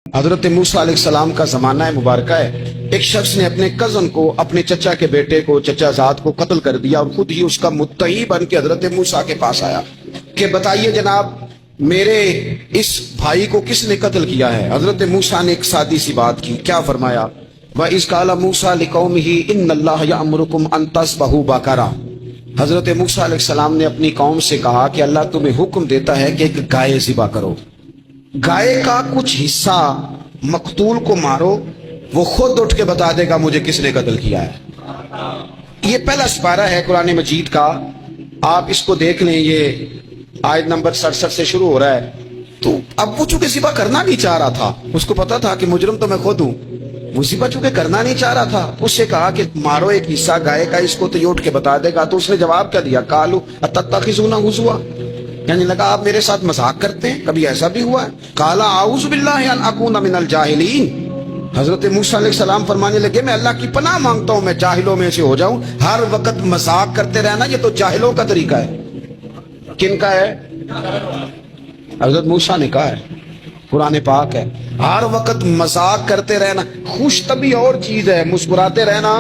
حضرت موسیٰ علیہ السلام کا زمانہ مبارکہ ہے۔ ایک شخص نے اپنے کزن کو، اپنے چچا کے بیٹے کو، چچا زاد کو قتل کر دیا اور خود ہی اس کا مدعی بن کے حضرت موسیٰ کے پاس آیا کہ بتائیے جناب میرے اس بھائی کو کس نے قتل کیا ہے؟ حضرت موسیٰ نے ایک سادی سی بات کی، کیا فرمایا؟ وَإِذْ قَالَ مُوسَىٰ لِقَوْمِهِ إِنَّ اللَّهَ يَأْمُرُكُمْ أَن تَذْبَحُوا بَقَرَةً۔ حضرت موسیٰ علیہ السلام نے اپنی قوم سے کہا کہ اللہ تمہیں حکم دیتا ہے کہ ایک گائے ذبح کرو، گائے کا کچھ حصہ مقتول کو مارو، وہ خود اٹھ کے بتا دے گا مجھے کس نے قتل کیا ہے۔ یہ پہلا سپارہ ہے قرآن مجید کا، آپ اس کو دیکھ لیں، یہ آیت نمبر 67 سے شروع ہو رہا ہے۔ تو اب وہ چونکہ ذبح کرنا نہیں چاہ رہا تھا، اس کو پتا تھا کہ مجرم تو میں خود ہوں، وہ ذبح چونکہ کرنا نہیں چاہ رہا تھا، اس سے کہا کہ مارو ایک حصہ گائے کا، اس کو تو یہ اٹھ کے بتا دے گا۔ تو اس نے جواب کیا دیا؟ قالوا اتتخذون ہزوا، کہنے لگا آپ میرے ساتھ مذاق کرتے ہیں، کبھی ایسا بھی ہوا ہے؟ قال اعوذ باللہ ان اکون من الجاہلین۔ حضرت موسیٰ علیہ السلام فرمانے لگے میں اللہ کی پناہ مانگتا ہوں میں جاہلوں میں سے ہو جاؤں۔ ہر وقت مذاق کرتے رہنا یہ تو جاہلوں کا طریقہ ہے۔ کن کا ہے؟ حضرت موسیٰ نے کہا ہے، قرآن پاک ہے، ہر وقت مذاق کرتے رہنا۔ خوش طبعی اور چیز ہے، مسکراتے رہنا،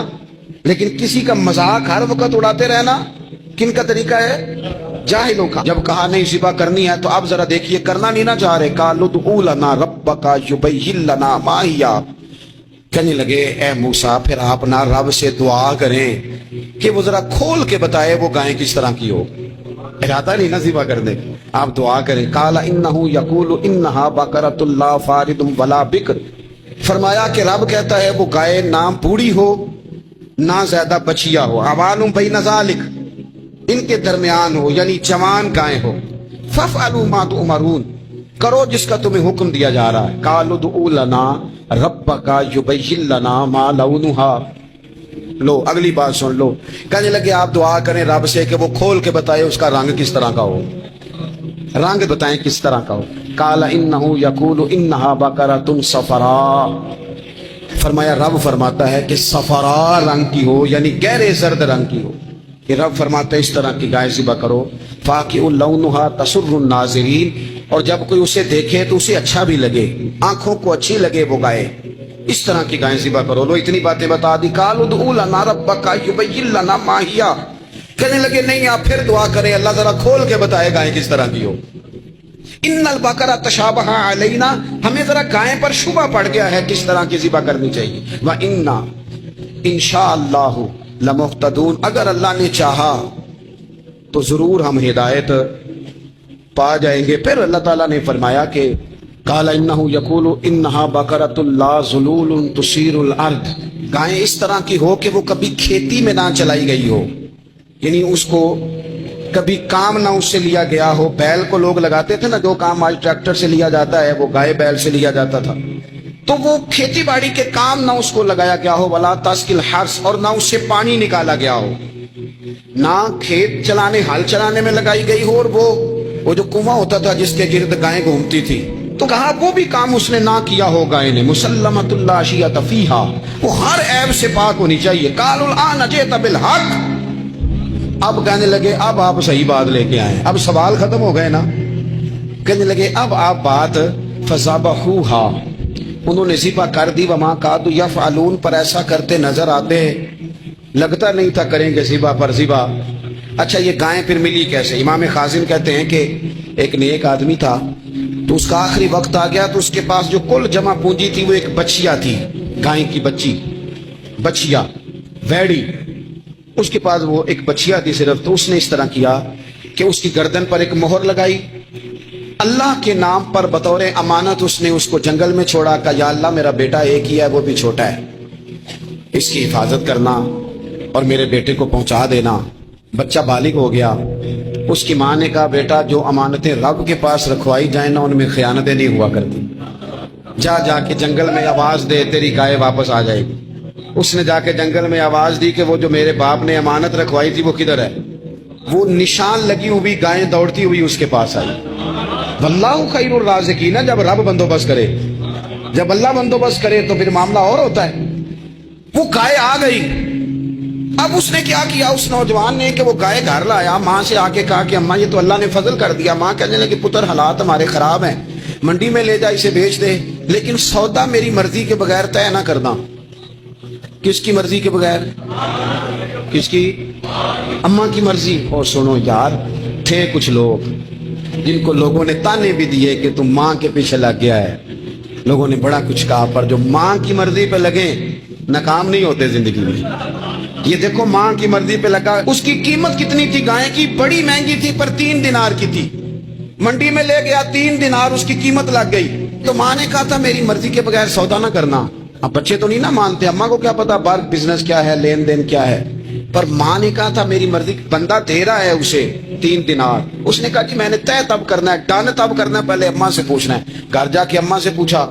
لیکن کسی کا مذاق ہر وقت اڑاتے رہنا کن کا طریقہ ہے؟ جاہلوں کا۔ جب کہا نہیں ذبح کرنی ہے تو اب ذرا دیکھیے، کرنا نہیں نہ چاہ رہے، قالوا ادع لنا ربک یبین لنا ما ہی، کہنے لگے اے موسیٰ پھر آپ نہ رب سے دعا کریں کہ وہ ذرا کھول کے بتائے وہ گائیں کس طرح کی ہو، ارادہ نہیں نہ ذبح کرنے، آپ دعا کریں۔ قال انہ یقول انہا بقرۃ لا فارض ولا بکر، فرمایا کہ رب کہتا ہے وہ گائے نہ بوڑھی ہو نہ زیادہ بچیا ہو، عوان بین ذالک، ان کے درمیان ہو، یعنی جوان گائے ہو۔ فافعلوا ما تؤمرون، کرو جس کا تمہیں حکم دیا جا رہا ہے۔ قالوا ادع لنا ربک یبین لنا ما لونھا، لو اگلی بات سن لو، کہنے لگے آپ دعا کریں رب سے کہ وہ کھول کے بتائے اس کا رنگ کس طرح کا ہو، رنگ بتائیں کس طرح کا ہو۔ قال انہ یقول انہا بقرۃ صفراء، فرمایا رب فرماتا ہے کہ صفراء رنگ کی ہو، یعنی گہرے زرد رنگ کی ہو، کہ رب فرماتا ہے اس طرح کی گائے ذبح کرو۔ فاقع لونھا تسر الناظرین، اور جب کوئی اسے دیکھے تو اسے اچھا بھی لگے، آنکھوں کو اچھی لگے وہ گائے، اس طرح کی گائیں ذبح کرو۔ لو اتنی باتیں بتا دی۔ قالوا ادع لنا ربک یبین لنا ما ہی، کہنے لگے نہیں آپ پھر دعا کریں اللہ ذرا کھول کے بتائے گائیں کس طرح کی ہو۔ ان البقرہ تشابہ علینا، ہمیں ذرا گائیں پر شبہ پڑ گیا ہے کس طرح کی ذبح کرنی چاہیے۔ وَإِنَّا انشاءاللہ لمہتدون، اگر اللہ نے چاہا تو ضرور ہم ہدایت پا جائیں گے۔ پھر اللہ تعالیٰ نے فرمایا کہ قال انہ یقول انہا بقرۃ لا ذلول تثیر الارض، گائیں اس طرح کی ہو کہ وہ کبھی کھیتی میں نہ چلائی گئی ہو، یعنی اس کو کبھی کام نہ اس سے لیا گیا ہو۔ بیل کو لوگ لگاتے تھے نا، جو کام آج ٹریکٹر سے لیا جاتا ہے وہ گائے بیل سے لیا جاتا تھا، تو وہ کھیتی باڑی کے کام نہ اس کو لگایا گیا ہو، ولا تسقی الحرث، اور نہ اس سے پانی نکالا گیا ہو، نہ کھیت چلانے ہل چلانے میں لگائی گئی ہو، اور وہ جو کنواں ہوتا تھا جس کے گرد گائیں گھومتی تھی، تو کہا وہ بھی کام اس نے نہ کیا ہو گائے نے۔ مسلمۃ لا شیۃ فیہا، وہ ہر عیب سے پاک ہونی چاہیے۔ قالوا الآن جئت بالحق، اب کہنے لگے اب آپ صحیح بات لے کے آئے، اب سوال ختم ہو گئے نا، کہنے لگے اب آپ بات فذبحوہا، انہوں نے ذبح کر دی۔ وما کادوا یفعلون، پر ایسا کرتے نظر آتے، لگتا نہیں تھا کریں گے ذبح پر ذبح۔ اچھا یہ گائیں پھر ملی کیسے؟ امام خازن کہتے ہیں کہ ایک نیک آدمی تھا، تو اس کا آخری وقت آ گیا، تو اس کے پاس جو کل جمع پونجی تھی وہ ایک بچیا تھی، گائیں کی بچی، بچیا ویڑی، اس کے پاس وہ ایک بچیا تھی صرف۔ تو اس نے اس طرح کیا کہ اس کی گردن پر ایک مہر لگائی، اللہ کے نام پر بطور امانت اس نے اس کو جنگل میں چھوڑا، کہ یا اللہ میرا بیٹا ایک ہی ہے وہ بھی چھوٹا ہے، اس کی حفاظت کرنا اور میرے بیٹے کو پہنچا دینا۔ بچہ بالغ ہو گیا، اس کی ماں نے کہا بیٹا جو امانتیں رب کے پاس رکھوائی جائیں نا ان میں خیانتیں نہیں ہوا کرتی، جا کے جنگل میں آواز دے تیری گائے واپس آ جائے گی۔ اس نے جا کے جنگل میں آواز دی کہ وہ جو میرے باپ نے امانت رکھوائی تھی وہ کدھر ہے؟ وہ نشان لگی ہوئی گائیں دوڑتی ہوئی اس کے پاس آئی۔ واللہ خیر الرازقین، جب رب بندوبست کرے، جب اللہ بندوبست کرے تو پھر معاملہ اور ہوتا ہے۔ وہ گائے آ گئی، اب اس نے کیا کیا اس نوجوان نے کہ وہ گائے گھر لایا، ماں سے آ کے کہا کہ اماں یہ تو اللہ نے فضل کر دیا۔ ماں کہنے لگی پتر حالات ہمارے خراب ہیں، منڈی میں لے جا اسے بیچ دے، لیکن سودا میری مرضی کے بغیر طے نہ کرنا. کس کی مرضی کے بغیر؟ کس کی؟ اماں کی مرضی. اور سنو یار، تھے کچھ لوگ جن کو لوگوں نے تانے بھی دیے کہ تم ماں کے پیچھے لگ گیا ہے. لوگوں نے بڑا کچھ کہا، پر جو ماں کی مرضی پہ لگے ناکام نہیں ہوتے زندگی میں. یہ دیکھو ماں کی مرضی پہ لگا. اس کی قیمت کتنی تھی گائے کی؟ بڑی مہنگی تھی، پر 3 دینار کی تھی. منڈی میں لے گیا، 3 دینار اس کی قیمت لگ گئی. تو ماں نے کہا تھا میری مرضی کے بغیر سودا نہ کرنا. اب بچے تو نہیں نہ مانتے، اماں کو کیا پتا باہر بزنس کیا ہے، لین دین کیا ہے. پر ماں نے کہا تھا میری مرضی. بندہ دے رہا ہے اسے 3 دینار. اس نے کہا کہ میں نے طے تب کرنا ہے، ڈن تب کرنا ہے، پہلے اماں سے پوچھنا ہے. گھر جا کے اماں سے پوچھا،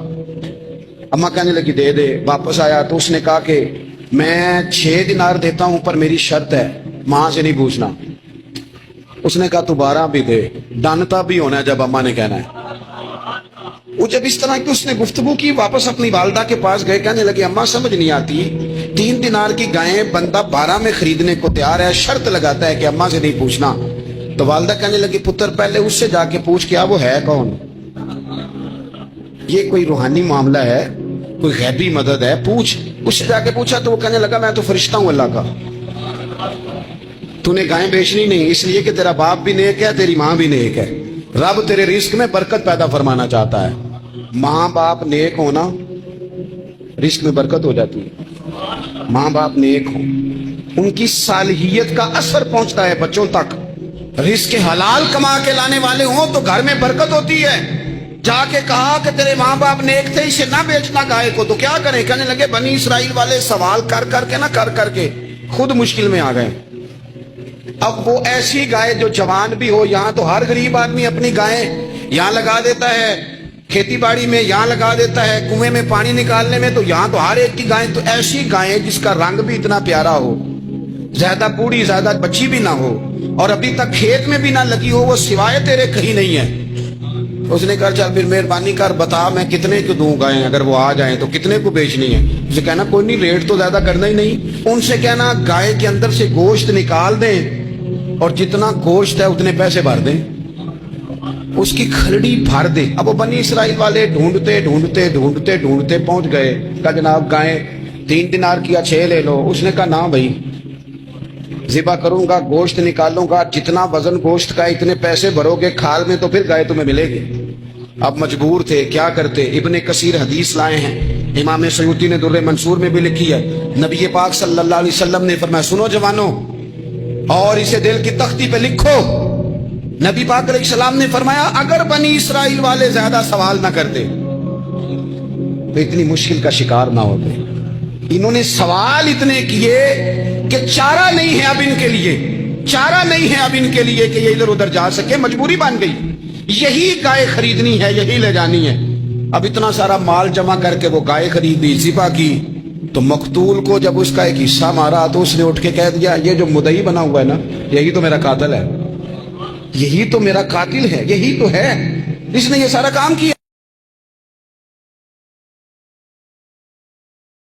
اماں کہنے لگی دے دے. واپس آیا تو اس نے کہا کہ میں 6 دینار دیتا ہوں، پر میری شرط ہے ماں سے نہیں پوچھنا. اس نے کہا تو 12 بھی دے. ڈن تب بھی ہونا ہے جب اماں نے کہنا ہے. وہ جب اس طرح کی اس نے گفتگو کی، واپس اپنی والدہ کے پاس گئے. کہنے لگے اماں سمجھ نہیں آتی، 3 دینار کی گائیں بندہ 12 میں خریدنے کو تیار ہے، شرط لگاتا ہے کہ اماں سے نہیں پوچھنا. تو والدہ کہنے لگی پتر پہلے اس سے جا کے پوچھ کیا وہ ہے کون. یہ کوئی روحانی معاملہ ہے، کوئی غیبی مدد ہے، پوچھ. اس سے جا کے پوچھا تو وہ کہنے لگا میں تو فرشتہ ہوں اللہ کا. تو نے گائیں بیچنی نہیں، اس لیے کہ تیرا باپ بھی نیک ہے، تیری ماں بھی نیک ہے. رب تیرے رزق میں برکت پیدا فرمانا چاہتا ہے. ماں باپ نیک ہونا، رزق میں برکت ہو جاتی ہے. ماں باپ نیک ہوں، ان کی صالحیت کا اثر پہنچتا ہے بچوں تک. رزق حلال کما کے لانے والے ہوں تو گھر میں برکت ہوتی ہے. جا کے کہا کہ تیرے ماں باپ نیک تھے، اسے نہ بیچنا گائے کو، تو کیا کریں؟ کہنے لگے بنی اسرائیل والے سوال کر کر کے خود مشکل میں آ گئے. اب وہ ایسی گائے جو جوان بھی ہو، یہاں تو ہر غریب آدمی اپنی گائیں یہاں لگا دیتا ہے، کھیتی باڑی میں یہاں لگا دیتا ہے، کنویں میں پانی نکالنے میں، تو یہاں تو ہر ایک کی گائیں. تو ایسی گائیں جس کا رنگ بھی اتنا پیارا ہو، زیادہ بوڑھی زیادہ بچی بھی نہ ہو، اور ابھی تک کھیت میں بھی نہ لگی ہو، وہ سوائے تیرے کہیں نہیں ہے. اس نے کہا چل پھر مہربانی کر بتا میں کتنے کو دوں گائیں، اگر وہ آ جائیں تو کتنے کو بیچنی ہے. اسے کہنا کوئی نہیں، ریٹ تو زیادہ کرنا ہی نہیں. ان سے کہنا گائے کے اندر سے گوشت نکال دیں اور جتنا گوشت ہے اتنے پیسے بھر دیں، اس کی کھلڑی بھر دیں. اب وہ بنی اسرائیل والے ڈھونڈتے پہنچ گئے. کہا جناب گائیں 3 دینار کیا 6 لے لو. اس نے کہا نہ بھائی، ذبح کروں گا، گوشت نکالوں گا، جتنا وزن گوشت کا اتنے پیسے بھرو گے کھال میں تو پھر گائے تمہیں ملے گی. اب مجبور تھے، کیا کرتے؟ ابن کثیر حدیث لائے ہیں، امام سیوطی نے در منصور میں بھی لکھی ہے. نبی پاک صلی اللہ علیہ وسلم نے فرمایا سنو جوانوں، اور اسے دل کی تختی پہ لکھو. نبی پاک علیہ السلام نے فرمایا اگر بنی اسرائیل والے زیادہ سوال نہ کرتے تو اتنی مشکل کا شکار نہ ہوتے. انہوں نے سوال اتنے کیے کہ چارہ نہیں ہے اب ان کے لیے، چارہ نہیں ہے اب ان کے لیے کہ یہ ادھر ادھر جا سکے. مجبوری بن گئی، یہی گائے خریدنی ہے، یہی لے جانی ہے. اب اتنا سارا مال جمع کر کے وہ گائے خریدی، ذبح کی. تو مقتول کو جب اس کا ایک حصہ مارا تو اس نے اٹھ کے کہہ دیا یہ جو مدعی بنا ہوا ہے نا، یہی تو میرا قاتل ہے، یہی تو میرا قاتل ہے، یہی تو ہے، اس نے یہ سارا کام کیا.